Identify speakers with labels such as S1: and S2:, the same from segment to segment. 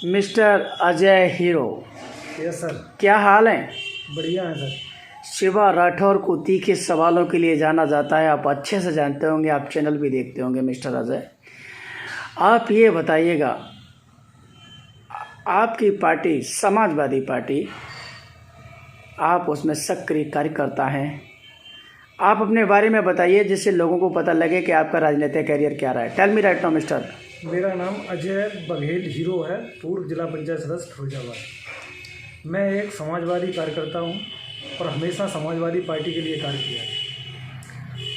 S1: Mister Ajay hero,
S2: yes sir.
S1: क्या हाल है?
S2: बढ़िया है सर।
S1: शिवा राठौर को तीखे सवालों के लिए जाना जाता है, आप अच्छे से जानते होंगे, आप चैनल भी देखते होंगे। मिस्टर अजय, आप ये बताइएगा, आपकी पार्टी समाजवादी पार्टी, आप उसमें सक्रिय कार्यकर्ता हैं, आप अपने बारे में बताइए जिससे लोगों को पता लगे कि आपका राजनीतिक कैरियर क्या रहा है। Tell me right now mister.
S2: मेरा नाम अजय बघेल हीरो है, पूर्व जिला पंचायत सदस्य फिरोजाबाद। मैं एक समाजवादी कार्यकर्ता हूं और हमेशा समाजवादी पार्टी के लिए कार्य किया है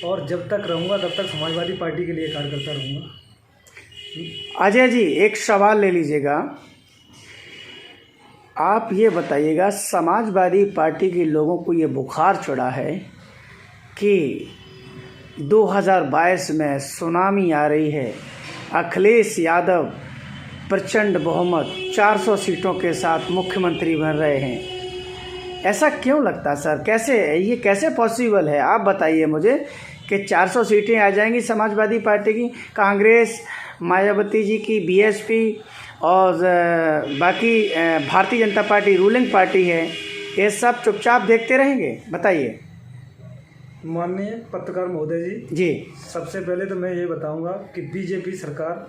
S2: और जब तक रहूंगा तब तक समाजवादी पार्टी के लिए कार्य करता रहूंगा।
S1: अजय जी, एक सवाल ले लीजिएगा, आप ये बताइएगा, समाजवादी पार्टी के लोगों को ये बुखार चढ़ा है कि 2022 में सुनामी आ रही है, अखिलेश यादव प्रचंड बहुमत 400 सीटों के साथ मुख्यमंत्री बन रहे हैं। ऐसा क्यों लगता है सर? ये कैसे पॉसिबल है? आप बताइए मुझे कि 400 सीटें आ जाएंगी समाजवादी पार्टी की, कांग्रेस, मायावती जी की बीएसपी और बाकी Bharatiya Janata party ruling party है, ये सब चुपचाप देखते रहेंगे? बताइए।
S2: माननीय पत्रकार महोदय
S1: जी,
S2: सबसे पहले तो मैं ये बताऊंगा कि बीजेपी सरकार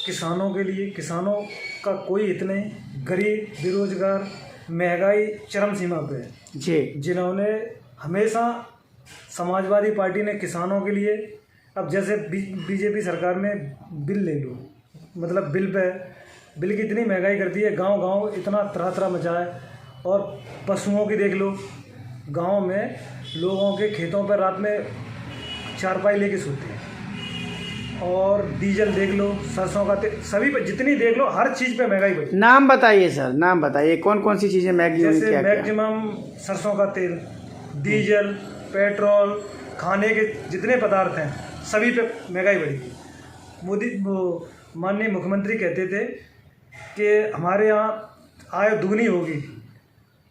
S2: किसानों के लिए, किसानों का कोई हित नहीं, गरीब, बेरोजगार, महंगाई चरम सीमा पे है
S1: जी,
S2: जिन्होंने हमेशा समाजवादी पार्टी ने किसानों के लिए, अब जैसे बीजेपी सरकार में बिल ले लो, मतलब बिल की इतनी महंगाई कर दी है, गांव गांव इतना तरह तरह मचा है। और पशुओं की देख लो, गांव में लोगों के खेतों पर रात में चारपाई लेके सोते हैं। और डीजल देख लो, सरसों का तेल, सभी पे जितनी देख लो, हर चीज़ पे महंगाई बढ़ी।
S1: नाम बताइए सर, नाम बताइए, कौन कौन सी चीज़ें मैक्सिमम?
S2: जैसे मैक्सिमम सरसों का तेल, डीजल, पेट्रोल, खाने के जितने पदार्थ हैं सभी पे महंगाई बढ़ी। माननीय मुख्यमंत्री कहते थे कि हमारे यहाँ आय दुगनी होगी।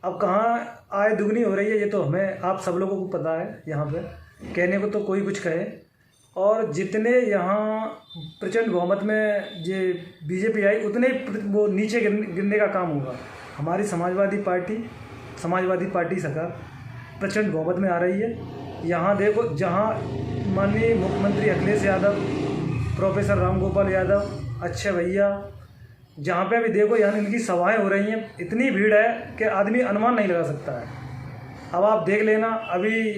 S2: अब कहाँ आय दुगनी हो रही है, ये तो हमें, आप सब लोगों को पता है। यहाँ पे कहने को तो कोई कुछ कहे, और जितने यहाँ प्रचंड बहुमत में ये बीजेपी आई, उतने वो नीचे गिरने का काम होगा। हमारी समाजवादी पार्टी सरकार प्रचंड बहुमत में आ रही है। यहाँ देखो, जहाँ माननीय मुख्यमंत्री अखिलेश यादव, प्रोफेसर राम गोपाल यादव, अच्छे भैया, जहाँ पे भी देखो यहाँ इनकी सभाएं हो रही हैं, इतनी भीड़ है कि आदमी अनुमान नहीं लगा सकता है। अब आप देख लेना, अभी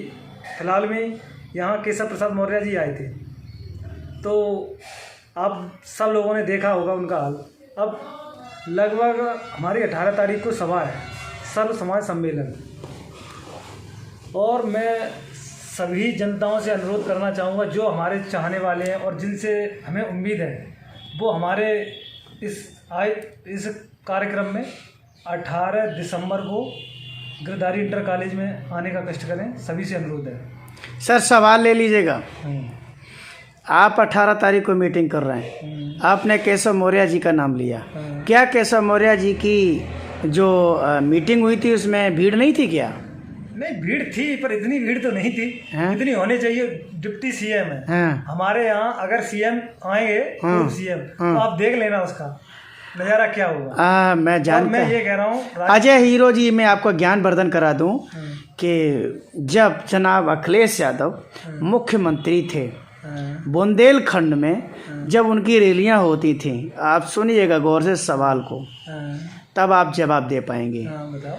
S2: फिलहाल में यहाँ केशव प्रसाद मौर्य जी आए थे, तो आप सब लोगों ने देखा होगा उनका हाल। अब लगभग हमारी 18 तारीख को सभा है, सर्व समाज सम्मेलन, और मैं सभी जनताओं से अनुरोध करना चाहूँगा जो हमारे चाहने वाले हैं और जिनसे हमें उम्मीद है, वो हमारे इस कार्यक्रम में 18 दिसंबर को गिरधारी इंटर कॉलेज में आने का कष्ट करें। सभी से अनुरोध है।
S1: सर, सवाल ले लीजिएगा, आप 18 तारीख को मीटिंग कर रहे हैं, आपने केशव मौर्य जी का नाम लिया, क्या केशव मौर्य जी की जो मीटिंग हुई थी उसमें भीड़ नहीं थी क्या?
S2: नहीं, भीड़ थी, पर इतनी भीड़ तो नहीं थी इतनी होनी चाहिए। डिप्टी सीएम है हमारे यहाँ, अगर सीएम आएंगे, पूर्व सीएम, तो आप देख लेना उसका नज़ारा क्या होगा।
S1: मैं जानता,
S2: मैं ये कह रहा हूँ
S1: अजय हीरो जी, मैं आपको ज्ञानवर्धन करा दूं कि जब जनाब अखिलेश यादव मुख्यमंत्री थे, बुंदेलखंड में जब उनकी रैलियां होती थी, आप सुनिएगा गौर से सवाल को, तब आप जवाब दे पाएंगे।
S2: बताओ।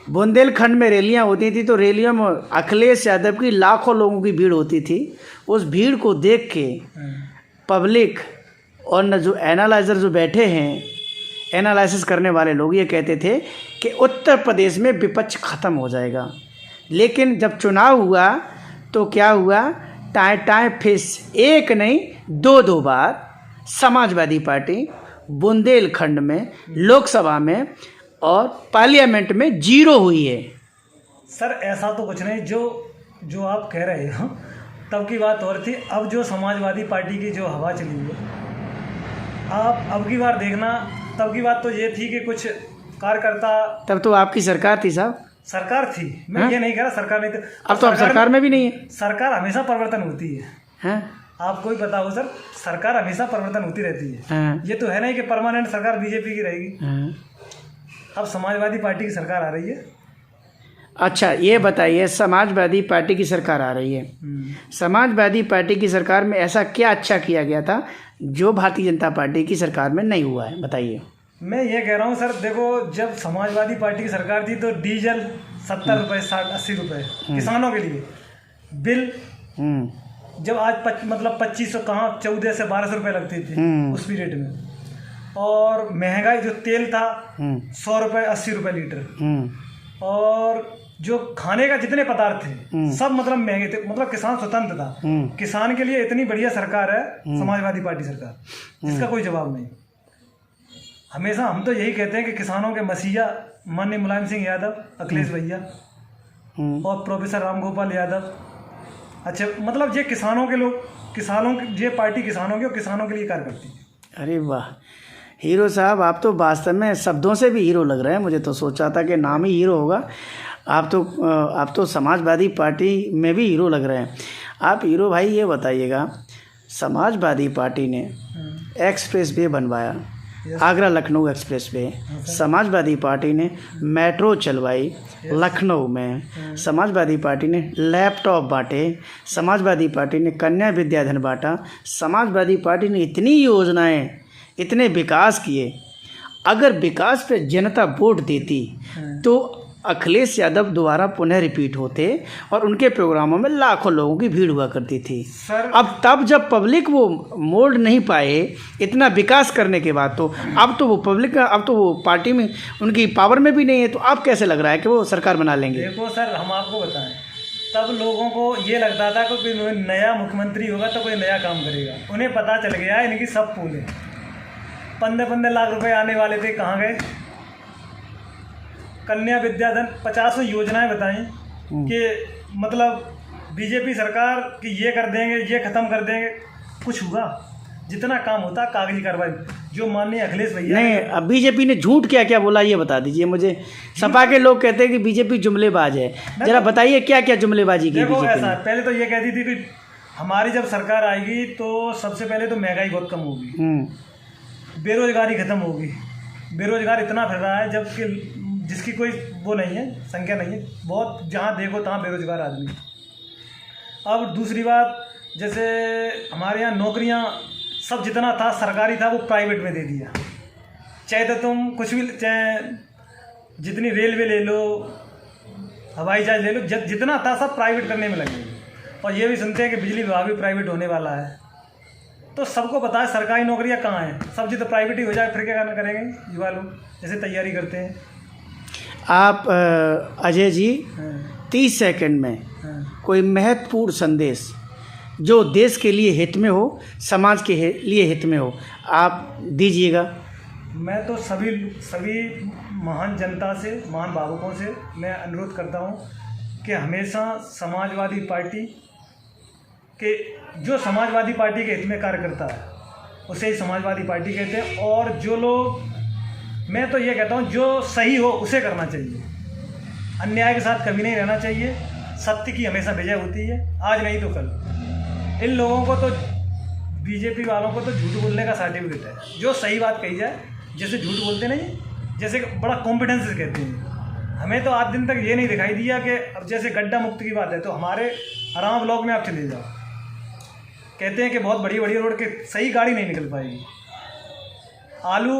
S1: बुंदेलखंड में रैलियां होती थी, तो रैलियों में अखिलेश यादव की लाखों लोगों की भीड़ होती थी। उस भीड़ को देख के पब्लिक और न जो एनालाइजर जो बैठे हैं, एनालिसिस करने वाले लोग, ये कहते थे कि उत्तर प्रदेश में विपक्ष ख़त्म हो जाएगा। लेकिन जब चुनाव हुआ तो क्या हुआ? टाएं फिस, एक नहीं दो बार समाजवादी पार्टी बुंदेलखंड में, लोकसभा में और पार्लियामेंट में 0 हुई है।
S2: सर, ऐसा तो कुछ नहीं, जो आप कह रहे हो तब की बात और थी। अब जो समाजवादी पार्टी की जो हवा चली है, आप अब की बार देखना, तब की बात तो ये थी कि कुछ कार्यकर्ता।
S1: तब तो आपकी सरकार थी साहब।
S2: सरकार थी, मैं ये नहीं कह रहा सरकार नहीं थी।
S1: अब तो आप सरकार में भी नहीं है।
S2: सरकार हमेशा परिवर्तन होती है,
S1: हैं?
S2: आपको ही पता हो सर, सरकार हमेशा परिवर्तन होती रहती है।
S1: हाँ।
S2: ये तो है नहीं कि परमानेंट सरकार बीजेपी की रहेगी।
S1: हाँ।
S2: अब समाजवादी पार्टी की सरकार आ रही है।
S1: अच्छा ये बताइए, समाजवादी पार्टी की सरकार आ रही है, समाजवादी पार्टी की सरकार में ऐसा क्या अच्छा किया गया था जो भारतीय जनता पार्टी की सरकार में नहीं हुआ है, बताइए।
S2: मैं ये कह रहा हूँ सर, देखो जब समाजवादी पार्टी की सरकार थी तो डीजल 70 रुपये 60-80 रुपये किसानों के लिए बिल, जब आज मतलब 2500 कहाँ 1400 से 1200 रुपये लगते थे उस पीरियड में, और महंगाई जो तेल था 100 रुपये 80 रुपये लीटर, और जो खाने का जितने पदार्थ थे सब मतलब महंगे थे, मतलब किसान स्वतंत्र था। किसान के लिए इतनी बढ़िया सरकार है समाजवादी पार्टी सरकार, जिसका कोई जवाब नहीं। हमेशा हम तो यही कहते हैं कि किसानों के मसीहा माननीय मुलायम सिंह यादव, अखिलेश भैया और प्रोफेसर राम गोपाल यादव, अच्छा मतलब ये किसानों के लोग, किसानों की ये पार्टी किसानों की और किसानों के लिए कार्य करती है।
S1: अरे वाह हीरो साहब, आप तो वास्तव में शब्दों से भी हीरो लग रहे हैं। मुझे तो सोचा था कि नाम ही हीरो होगा, आप तो समाजवादी पार्टी में भी हीरो लग रहे हैं। आप हीरो भाई ये बताइएगा, समाजवादी पार्टी ने एक्सप्रेस वे बनवाया, Agra Lucknow express way, Samajwadi party ने मेट्रो चलवाई लखनऊ में, समाजवादी पार्टी ने लैपटॉप बांटे, समाजवादी पार्टी ने कन्या विद्याधन बांटा, समाजवादी पार्टी ने इतनी योजनाएं, इतने विकास किए। अगर विकास पे जनता वोट देती तो अखिलेश यादव दोबारा पुनः रिपीट होते और उनके प्रोग्रामों में लाखों लोगों की भीड़ हुआ करती थी। अब तब जब पब्लिक वो मोड़ नहीं पाए इतना विकास करने के बाद, तो अब तो वो पब्लिक, अब तो वो पार्टी में उनकी पावर में भी नहीं है, तो अब कैसे लग रहा है कि वो सरकार बना लेंगे?
S2: देखो सर, हम आपको बताएं, तब लोगों को ये लगता था कि कोई नया मुख्यमंत्री होगा तो कोई नया काम करेगा। उन्हें पता चल गया इनकी सब पूले 15-15 लाख रुपए आने वाले थे, कहाँ गए? कन्या विद्याधन 50 योजनाएं बताई कि मतलब बीजेपी सरकार कि ये कर देंगे, ये ख़त्म कर देंगे, कुछ हुआ? जितना काम होता कागजी कार्रवाई, जो माननीय अखिलेश भैया
S1: नहीं, अब बीजेपी ने झूठ क्या क्या बोला ये बता दीजिए मुझे। सपा के लोग कहते हैं कि बीजेपी जुमलेबाज है, जरा बताइए क्या क्या जुमलेबाजी की
S2: देखो
S1: बीजेपी
S2: ऐसा, पहले तो ये कहती थी कि हमारी जब सरकार आएगी तो सबसे पहले तो महंगाई बहुत कम होगी, बेरोजगारी खत्म होगी। बेरोजगार इतना फिर रहा है जबकि जिसकी कोई वो नहीं है, संख्या नहीं है, बहुत जहाँ देखो तहाँ बेरोजगार आदमी। अब दूसरी बात, जैसे हमारे यहाँ नौकरियाँ सब जितना था सरकारी था वो प्राइवेट में दे दिया। चाहे तो तुम कुछ भी, चाहे जितनी रेलवे ले लो, हवाई जहाज ले लो, जितना था सब प्राइवेट करने में लगे। और ये भी सुनते हैं कि बिजली विभाग भी प्राइवेट होने वाला है। तो सबको पता है सरकारी नौकरियां कहाँ हैं, सब जी तो प्राइवेट ही हो जाए, फिर क्या करेंगे युवा लोग, जैसे तैयारी करते हैं।
S1: आप अजय जी 30 सेकंड में कोई महत्वपूर्ण संदेश जो देश के लिए हित में हो, समाज के लिए हित में हो, आप दीजिएगा।
S2: मैं तो सभी महान जनता से, महान भावुकों से मैं अनुरोध करता हूं कि हमेशा समाजवादी पार्टी के, जो समाजवादी पार्टी के हित में कार्य करता है उसे ही समाजवादी पार्टी कहते हैं। और जो लोग, मैं तो ये कहता हूँ जो सही हो उसे करना चाहिए, अन्याय के साथ कभी नहीं रहना चाहिए। सत्य की हमेशा विजय होती है, आज नहीं तो कल। इन लोगों को तो, बीजेपी वालों को तो झूठ बोलने का सर्टिफिकेट है। जो सही बात कही जाए, जैसे झूठ बोलते नहीं, जैसे बड़ा कॉन्फिडेंस से कहते हैं। हमें तो आज दिन तक ये नहीं दिखाई दिया कि अब जैसे गड्ढा मुक्त की बात है तो हमारे आराम ब्लॉक में आप चले जाओ, कहते हैं कि बहुत बड़ी बड़ी रोड के सही गाड़ी नहीं निकल पाएगी। आलू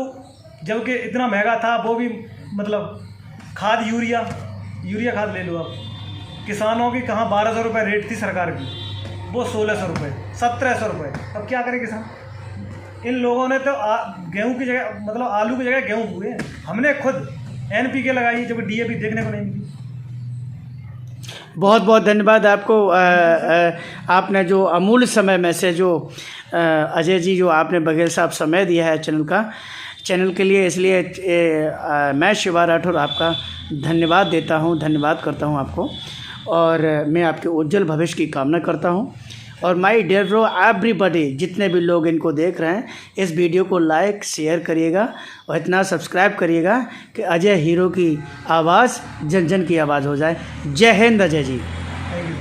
S2: जबकि इतना महंगा था, वो भी मतलब खाद यूरिया खाद ले लो आप, किसानों की कहाँ 1200 रुपये रेट थी सरकार की, वो 1600 रुपये, 1700 रुपये। अब क्या करें किसान? इन लोगों ने तो गेहूं की जगह, मतलब आलू की जगह गेहूं हुए। हमने खुद NPK लगाई जब DAP देखने को नहीं मिली।
S1: बहुत बहुत धन्यवाद आपको। आपने जो अमूल्य समय में से जो अजय जी, जो आपने बघेल साहब समय दिया है चैनल के लिए, इसलिए मैं शिवा राठौर आपका धन्यवाद देता हूं, धन्यवाद करता हूं आपको। और मैं आपके उज्जवल भविष्य की कामना करता हूं। और माय डियर ब्रो एवरीबॉडी, जितने भी लोग इनको देख रहे हैं, इस वीडियो को लाइक शेयर करिएगा और इतना सब्सक्राइब करिएगा कि अजय हीरो की आवाज़ जन जन की आवाज़ हो जाए। जय हिंद अजय जी।
S2: Thank you.